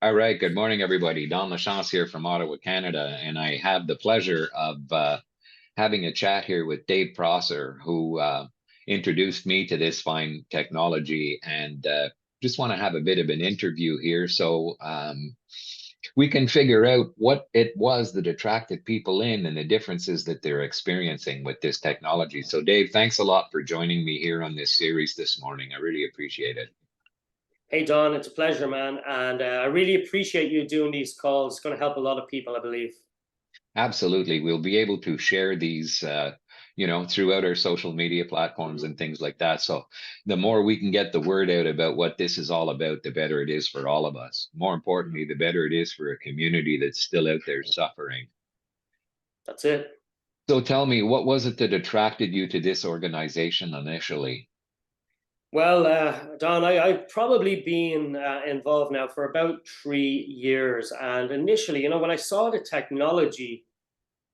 All right. Good morning, everybody. Don Lachance here from Ottawa, Canada, and I have the pleasure of having a chat here with Dave Prosser, who introduced me to this fine technology, and just want to have a bit of an interview here so we can figure out what it was that attracted people in and the differences that they're experiencing with this technology. So, Dave, thanks a lot for joining me here on this series this morning. I really appreciate it. Hey, Don, it's a pleasure, man. And I really appreciate you doing these calls. It's going to help a lot of people, I believe. Absolutely. We'll be able to share these, throughout our social media platforms Mhm. and things like that. So the more we can get the word out about what this is all about, the better it is for all of us. More importantly, the better it is for a community that's still out there suffering. That's it. So tell me, what was it that attracted you to this organization initially? Well, Don, I've probably been involved now for about 3 years. And initially, when I saw the technology,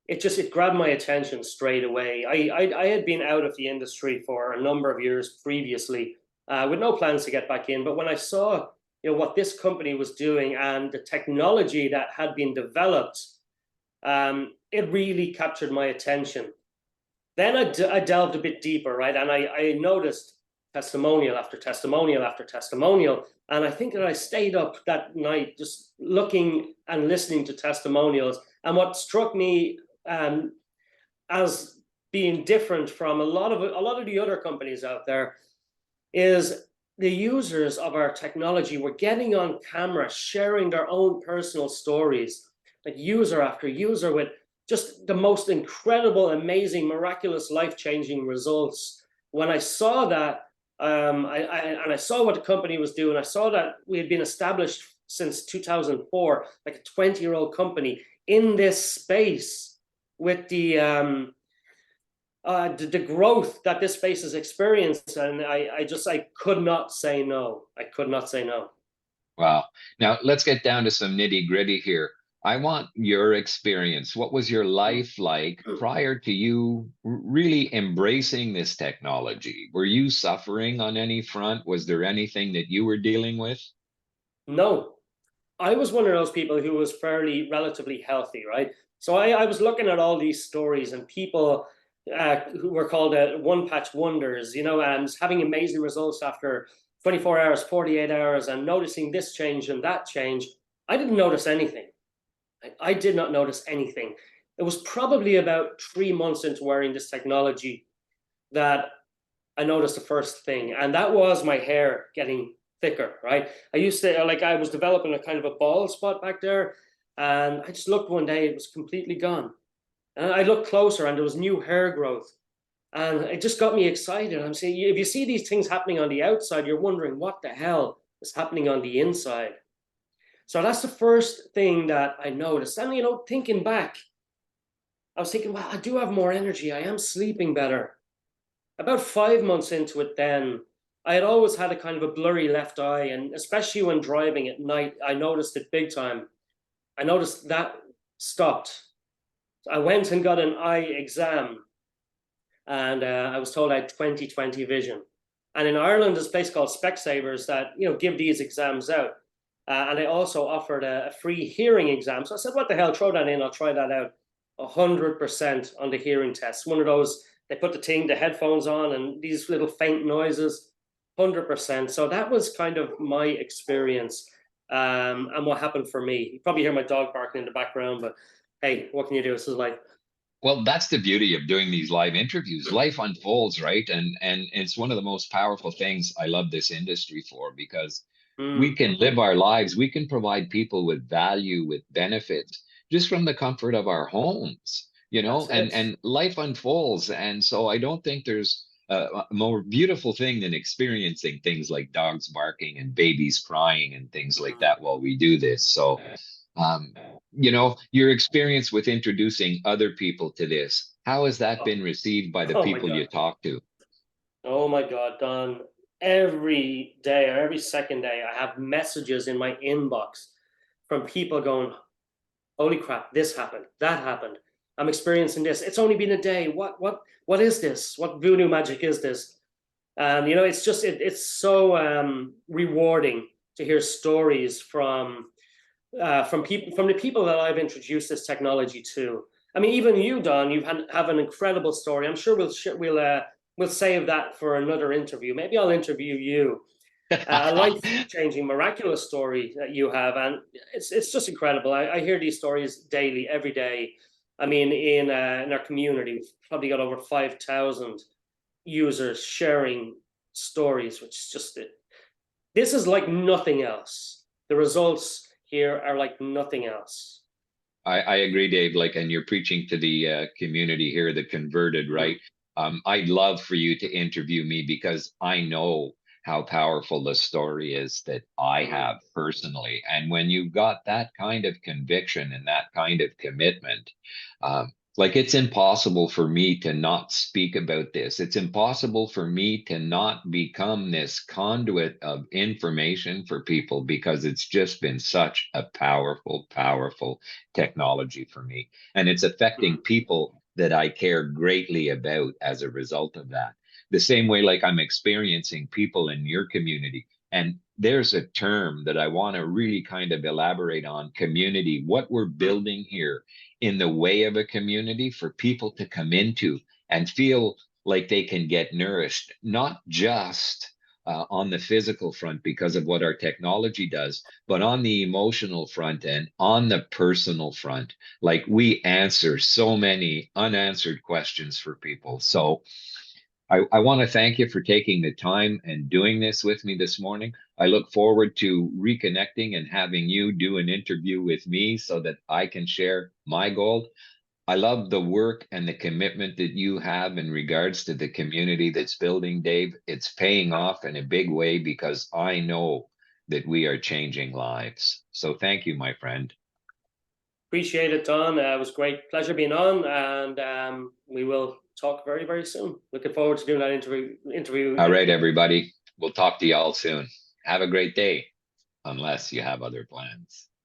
it grabbed my attention straight away. I had been out of the industry for a number of years previously, with no plans to get back in. But when I saw, what this company was doing and the technology that had been developed, it really captured my attention. Then I delved a bit deeper, right? And I noticed testimonial after testimonial after testimonial. And I think that I stayed up that night just looking and listening to testimonials. And what struck me as being different from a lot of the other companies out there is the users of our technology were getting on camera, sharing their own personal stories, like user after user, with just the most incredible, amazing, miraculous, life-changing results. When I saw that, I saw what the company was doing, I saw that we had been established since 2004, like a 20-year-old company in this space with the growth that this space has experienced, and I could not say no. I could not say no. Wow. Now let's get down to some nitty gritty here. I want your experience. What was your life like prior to you really embracing this technology? Were you suffering on any front? Was there anything that you were dealing with? No, I was one of those people who was fairly relatively healthy, right? So I was looking at all these stories and people who were called one patch wonders, and having amazing results after 24 hours, 48 hours, and noticing this change and that change. I didn't notice anything. I did not notice anything. It was probably about 3 months into wearing this technology that I noticed the first thing, and that was my hair getting thicker, right? I used to, like, I was developing a kind of a bald spot back there, and I just looked one day, it was completely gone. And I looked closer, and there was new hair growth. And it just got me excited. I'm saying, if you see these things happening on the outside, you're wondering what the hell is happening on the inside. So that's the first thing that I noticed. And, thinking back, I was thinking, well, I do have more energy. I am sleeping better. About 5 months into it, then I had always had a kind of a blurry left eye, and especially when driving at night, I noticed it big time. I noticed that stopped. I went and got an eye exam, and I was told I had 20/20 vision. And in Ireland, there's a place called Specsavers that give these exams out, and they also offered a free hearing exam. So I said, "What the hell? Throw that in. I'll try that out." 100% on the hearing test. One of those, they put the headphones on, and these little faint noises. 100%. So that was kind of my experience, and what happened for me. You probably hear my dog barking in the background, but hey, what can you do? This is life. Well, that's the beauty of doing these live interviews. Life unfolds, right? And it's one of the most powerful things I love this industry for because we Mm, can live our lives, we can provide people with value, with benefits just from the comfort of our homes, that's and it. and life unfolds. And so I don't think there's a more beautiful thing than experiencing things like dogs barking and babies crying and things like Mm. that while we do this. So um, your experience with introducing other people to this, how has that Oh, been received by the oh my people God. you talk to? Oh my God, Don. Every day or every second day, I have messages in my inbox from people going, holy crap, this happened, that happened. I'm experiencing this. It's only been a day. What is this? What voodoo magic is this? And it's just it's so rewarding to hear stories from from the people that I've introduced this technology to. I mean, even you, Don, have an incredible story. I'm sure we'll save that for another interview. Maybe I'll interview you. A life-changing, miraculous story that you have, and it's just incredible. I hear these stories daily, every day. I mean, in our community, we've probably got over 5,000 users sharing stories, which is just it. This is like nothing else. The results here are like nothing else. I agree, Dave. Like, and you're preaching to the community here, the converted, Mm. right? I'd love for you to interview me because I know how powerful the story is that I Mm. have personally. And when you've got that kind of conviction and that kind of commitment, like it's impossible for me to not speak about this. It's impossible for me to not become this conduit of information for people because it's just been such a powerful, powerful technology for me. And it's affecting Mm. people that I care greatly about as a result of that. The same way, like I'm experiencing people in your community. And there's a term that I want to really kind of elaborate on community, what we're Mm. building here in the way of a community for people to come into and feel like they can get nourished, not just on the physical front because of what our technology does, but on the emotional front and on the personal front. Like we answer so many unanswered questions for people. So I want to thank you for taking the time and doing this with me this morning. I look forward to reconnecting and having you do an interview with me so that I can share my gold. I love the work and the commitment that you have in regards to the community that's building, Dave. It's paying off in a big way because I know that we are changing lives. So thank you, my friend. Appreciate it, Don. It was great pleasure being on, and we will talk very, very soon. Looking forward to doing that interview All right, again. everybody. We'll talk to you all soon. Have a great day, unless you have other plans.